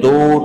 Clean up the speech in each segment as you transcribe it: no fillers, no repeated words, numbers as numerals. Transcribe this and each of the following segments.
2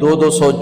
200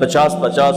50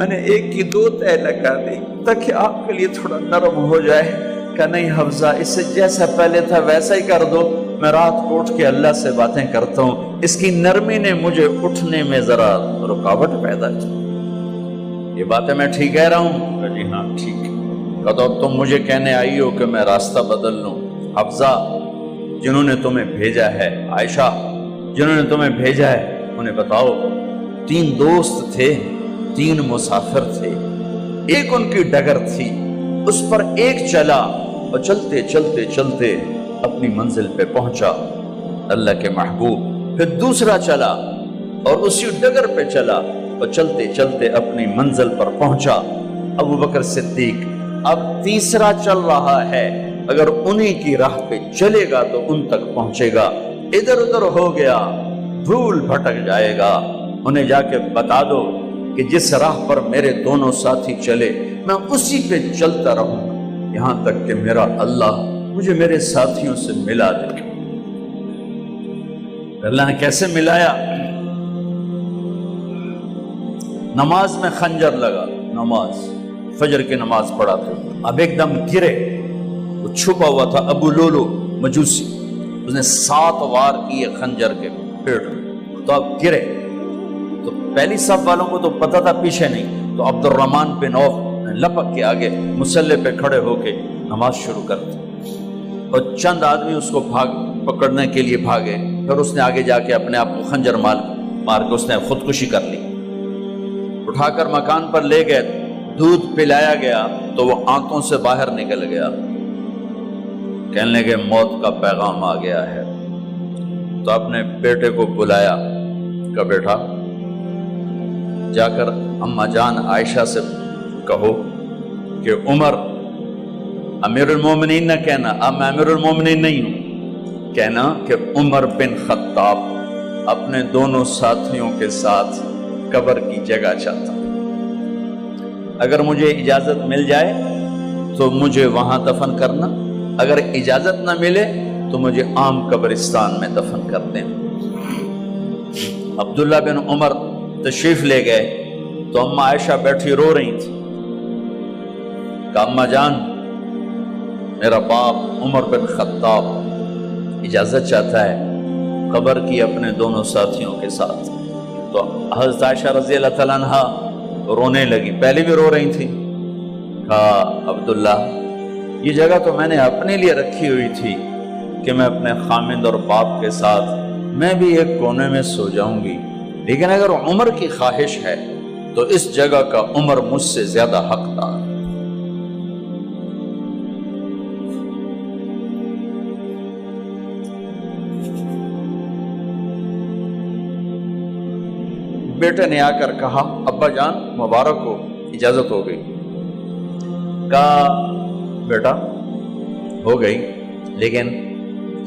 میں نے ایک کی 2 تہ لگا دی تاکہ آپ کے لیے تھوڑا نرم ہو جائے۔ کہ نہیں حفظہ، اس سے جیسا پہلے تھا ویسا ہی کر دو، میں رات کو اٹھ کے اللہ سے باتیں کرتا ہوں، اس کی نرمی نے مجھے اٹھنے میں ذرا رکاوٹ پیدا کی۔ یہ باتیں میں ٹھیک کہہ رہا ہوں؟ کہ جی ہاں ٹھیک۔ کہ تو تم مجھے کہنے آئی ہو کہ میں راستہ بدل لوں؟ حفظہ، جنہوں نے تمہیں بھیجا ہے، عائشہ جنہوں نے تمہیں بھیجا ہے، انہیں بتاؤ 3 دوست تھے، 3 مسافر تھے، ایک ان کی ڈگر تھی، اس پر ایک چلا اور چلتے چلتے چلتے اپنی منزل پہ پہنچا اللہ کے محبوب، پھر دوسرا چلا اور اسی ڈگر پہ چلا اور چلتے چلتے اپنی منزل پر پہنچا ابو بکر صدیق۔ اب تیسرا چل رہا ہے، اگر انہیں کی راہ پہ چلے گا تو ان تک پہنچے گا، ادھر ادھر ہو گیا بھول بھٹک جائے گا۔ انہیں جا کے بتا دو کہ جس راہ پر میرے دونوں ساتھی چلے میں اسی پہ چلتا رہوں یہاں تک کہ میرا اللہ مجھے میرے ساتھیوں سے ملا دے۔ اللہ نے کیسے ملایا؟ نماز میں خنجر لگا، نماز فجر کی نماز پڑھا تھا، اب ایک دم گرے، وہ چھپا ہوا تھا ابو لولو مجوسی، اس نے 7 وار کیے خنجر کے پیٹ میں، تو اب گرے تو پہلی صف والوں کو تو پتہ تھا، پیچھے نہیں، تو عبد الرحمن بن عوف لپک کے آگے مصلی پہ کھڑے ہو کے نماز شروع کر دی، اور چند آدمی اس کو پکڑنے کے لیے بھاگے، پھر اس نے آگے جا کے اپنے آپ کو خنجر مار کے اس نے خودکشی کر لی۔ اٹھا کر مکان پر لے گئے، دودھ پلایا گیا تو وہ آنتوں سے باہر نکل گیا، کہنے لگے موت کا پیغام آ گیا ہے۔ تو اپنے بیٹے کو بلایا کہ بیٹا جا کر اماں جان عائشہ سے کہو کہ عمر، امیر المومنین نہ کہنا، اب میں امیر المومنین نہیں ہوں، کہنا کہ عمر بن خطاب اپنے دونوں ساتھیوں کے ساتھ قبر کی جگہ چاہتا، اگر مجھے اجازت مل جائے تو مجھے وہاں دفن کرنا، اگر اجازت نہ ملے تو مجھے عام قبرستان میں دفن کر دیں۔ عبداللہ بن عمر تشریف لے گئے تو اماں عائشہ بیٹھی رو رہی تھی کہ اماں جان میرا باپ عمر بن خطاب اجازت چاہتا ہے قبر کی اپنے دونوں ساتھیوں کے ساتھ۔ تو حضرت عائشہ رضی اللہ تعالیٰ عنہ رونے لگی، پہلے بھی رو رہی تھی، کہا عبداللہ یہ جگہ تو میں نے اپنے لیے رکھی ہوئی تھی کہ میں اپنے خامند اور باپ کے ساتھ میں بھی ایک کونے میں سو جاؤں گی، لیکن اگر عمر کی خواہش ہے تو اس جگہ کا عمر مجھ سے زیادہ حقدار۔ بیٹے نے آ کر کہا ابا جان مبارک ہو، اجازت ہو گئی۔ کہا بیٹا ہو گئی، لیکن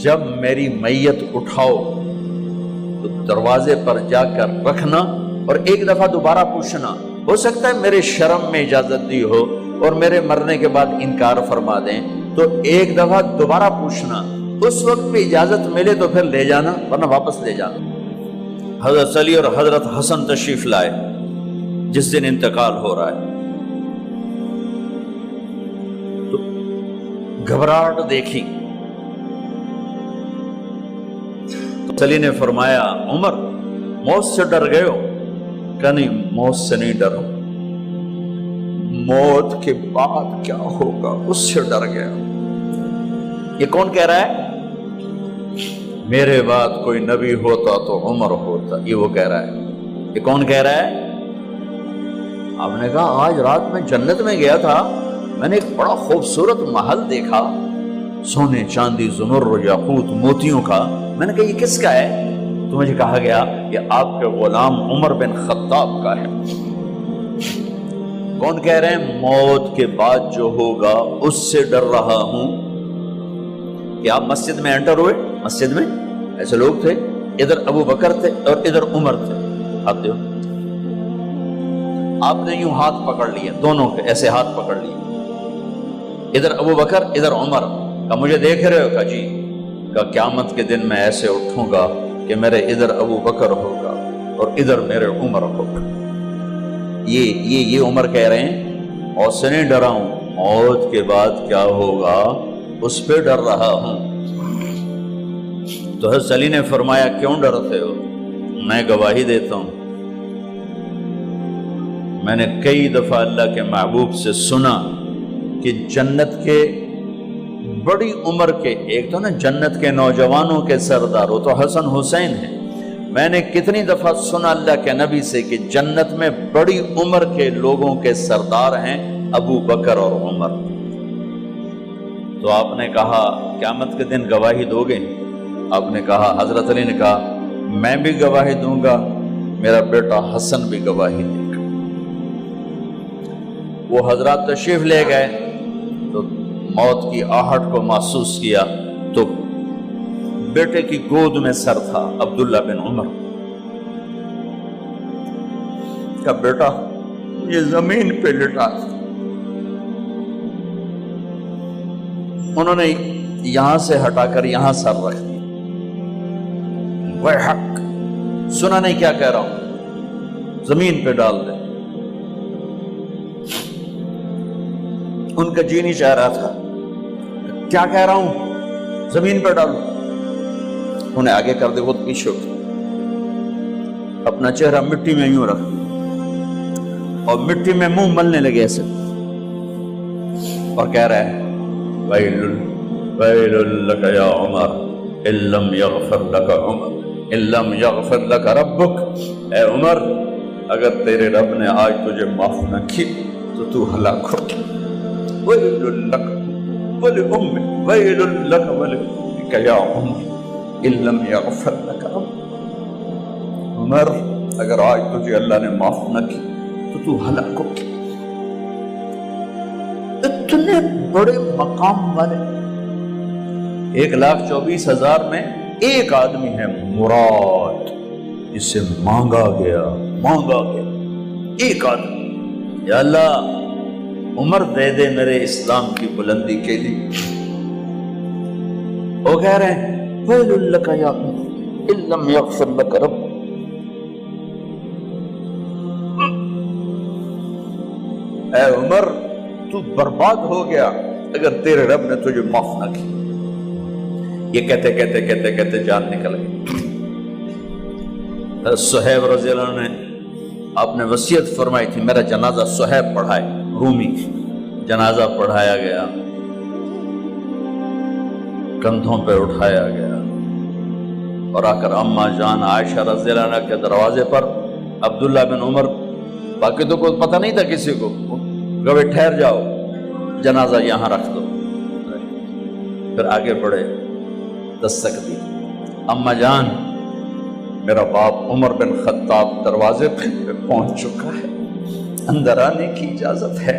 جب میری میت اٹھاؤ تو دروازے پر جا کر رکھنا اور ایک دفعہ دوبارہ پوچھنا، ہو سکتا ہے میرے شرم میں اجازت دی ہو اور میرے مرنے کے بعد انکار فرما دیں، تو ایک دفعہ دوبارہ پوچھنا، اس وقت بھی اجازت ملے تو پھر لے جانا ورنہ واپس لے جانا۔ حضرت علی اور حضرت حسن تشریف لائے جس دن انتقال ہو رہا ہے، تو گھبراہٹ دیکھی، تو علی نے فرمایا عمر موت سے ڈر گئے ہو؟ کہ نہیں موت سے نہیں ڈرا، موت کے بعد کیا ہوگا اس سے ڈر گیا۔ یہ کون کہہ رہا ہے؟ میرے بعد کوئی نبی ہوتا تو عمر ہوتا، یہ وہ کہہ رہا ہے۔ یہ کون کہہ رہا ہے؟ آپ نے کہا آج رات میں جنت میں گیا تھا، میں نے ایک بڑا خوبصورت محل دیکھا، سونے چاندی زمرد یاقوت موتیوں کا، میں نے کہا یہ کس کا ہے؟ تو مجھے کہا گیا یہ آپ کے غلام عمر بن خطاب کا ہے۔ کون کہہ رہے ہیں موت کے بعد جو ہوگا اس سے ڈر رہا ہوں؟ کہ آپ مسجد میں انٹر ہوئے، مسجد میں ایسے لوگ تھے، ادھر ابو بکر تھے اور ادھر عمر تھے، ہاتھ دیو، آپ نے یوں ہاتھ پکڑ لیے، دونوں کے ایسے ہاتھ پکڑ لیے، ادھر ابو بکر ادھر عمر، کہ مجھے دیکھ رہے ہو؟ کہ جی۔ کہ قیامت کے دن میں ایسے اٹھوں گا کہ میرے ادھر ابو بکر ہوگا اور ادھر میرے عمر ہوگا۔ یہ عمر کہہ رہے ہیں موت سے نہیں ڈرا ہوں، موت کے بعد کیا ہوگا اس پہ ڈر رہا ہوں۔ تو حضرت علی نے فرمایا کیوں ڈرتے ہو؟ میں گواہی دیتا ہوں، میں نے کئی دفعہ اللہ کے محبوب سے سنا کہ جنت کے بڑی عمر کے، ایک تو نا جنت کے نوجوانوں کے سردار وہ تو حسن حسین ہیں، میں نے کتنی دفعہ سنا اللہ کے نبی سے کہ جنت میں بڑی عمر کے لوگوں کے سردار ہیں ابو بکر اور عمر۔ تو آپ نے کہا قیامت کے دن گواہی دو گے؟ آپ نے کہا، حضرت علی نے کہا میں بھی گواہی دوں گا، میرا بیٹا حسن بھی گواہی دے گا۔ وہ حضرات تشریف لے گئے تو موت کی آہٹ کو محسوس کیا تو بیٹے کی گود میں سر تھا عبداللہ بن عمر کا، بیٹا یہ زمین پہ لٹا۔ انہوں نے یہاں سے ہٹا کر یہاں سر رکھ دیا۔ وہ حق سنا نہیں کیا کہہ رہا ہوں، زمین پہ ڈال دے۔ ان کا جی نہیں چاہ رہا تھا، کیا کہہ رہا ہوں، زمین پہ ڈالو۔ انہیں آگے کر دے، وہ پیچھے اٹھ، اپنا چہرہ مٹی میں یوں رکھ اور مٹی میں منہ ملنے لگے ایسے، اور کہہ رہا ہے ویل لک یا عمر ان لم یغفر لک عمر ان لم یغفر لک ربک، اے عمر اگر تیرے رب نے آج تجھے معاف نہ کی تو ہلاک ہو۔ ویل لک ولأمک ویل لک ولأمک یا عمر ان لم یغفر لک ربک، عمر اگر آج تجھے اللہ نے معاف نہ کی تو ہلاک ہو۔ اتنے بڑے مقام والے 1,24,000 میں ایک آدمی ہے مراد، جسے مانگا گیا ایک آدمی، یا اللہ عمر دے دے میرے اسلام کی بلندی کے لیے۔ وہ کہہ رہے ہیں ویل لک یا عمر ان لم یغفر لک رب، اے عمر تو برباد ہو گیا اگر تیرے رب نے تجھے معاف نہ کی۔ یہ کہتے کہتے جان نکل گئی۔ صہیب رضی اللہ عنہ نے آپ نے وصیت فرمائی تھی میرا جنازہ صہیب پڑھائے، رومی جنازہ پڑھایا گیا، کندھوں پہ اٹھایا گیا، اور آ کر اماں جان عائشہ رضی اللہ عنہ کے دروازے پر عبداللہ بن عمر، باقی تو کوئی پتہ نہیں تھا کسی کو، کہے ٹھہر جاؤ جنازہ یہاں رکھ دو، پھر آگے بڑھے، دستک دی، اماں جان میرا باپ عمر بن خطاب دروازے پہ پہنچ چکا ہے، اندر آنے کی اجازت ہے۔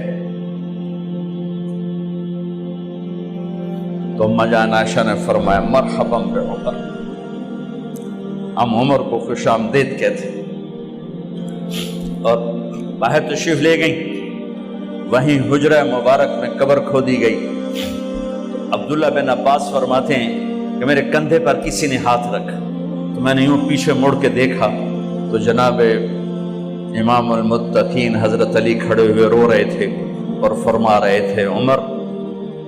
تو اماں جان عائشہ نے فرمایا مرحبا بعمر، ہم عمر کو خوش آمدید کہتے، اور باہر تشریف لے گئیں۔ وہیں حجرہ مبارک میں قبر کھودی گئی۔ عبداللہ بن عباس فرماتے ہیں کہ میرے کندھے پر کسی نے ہاتھ رکھا تو میں نے یوں پیچھے مڑ کے دیکھا تو جناب امام المتقین حضرت علی کھڑے ہوئے رو رہے تھے اور فرما رہے تھے عمر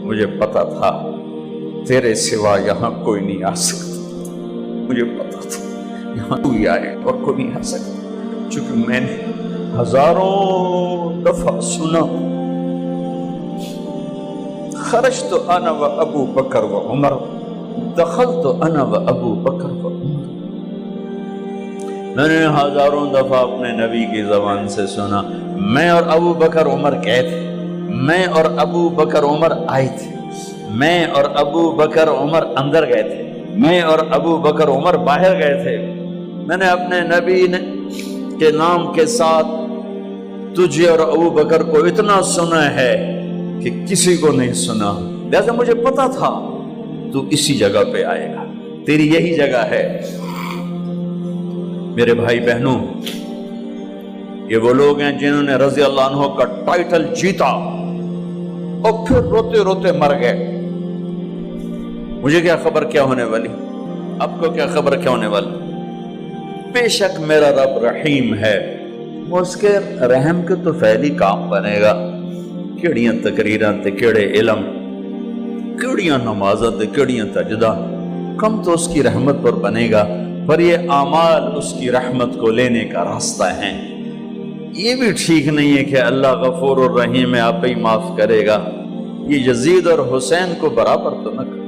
مجھے پتا تھا تیرے سوا یہاں کوئی نہیں آ سکتا، مجھے پتا تھا یہاں تو ہی آئے اور کوئی نہیں آ سکتا، چونکہ میں نے ہزاروں دفعہ سنا خرجت انا و ابو بکر و عمر دخلت انا و ابو بکر و عمر، میں نے ہزاروں دفعہ اپنے نبی کی زبان سے سنا میں اور ابو بکر عمر گئے تھے، میں اور ابو بکر عمر آئے تھے، میں اور ابو بکر عمر اندر گئے تھے، میں اور ابو بکر عمر باہر گئے تھے، میں نے اپنے نبی کے نام کے ساتھ تجھے اور ابو بکر کو اتنا سنا ہے کہ کسی کو نہیں سنا، لہذا مجھے پتا تھا تو اسی جگہ پہ آئے گا، تیری یہی جگہ ہے۔ میرے بھائی بہنوں، یہ وہ لوگ ہیں جنہوں نے رضی اللہ عنہ کا ٹائٹل جیتا اور پھر روتے روتے مر گئے۔ مجھے کیا خبر کیا ہونے والی، آپ کو کیا خبر کیا ہونے والی؟ بے شک میرا رب رحیم ہے، وہ اس کے رحم کے تو فعلی کام بنے گا، کیڑیاں تقریراں تے کیڑے علم، کیڑیاں نمازاں تے کیڑیاں سجدہ، کم تو اس کی رحمت پر بنے گا، پر یہ اعمال اس کی رحمت کو لینے کا راستہ ہیں۔ یہ بھی ٹھیک نہیں ہے کہ اللہ غفور الرحیم ہے، آپ ہی معاف کرے گا، یہ یزید اور حسین کو برابر تو نہ کرے۔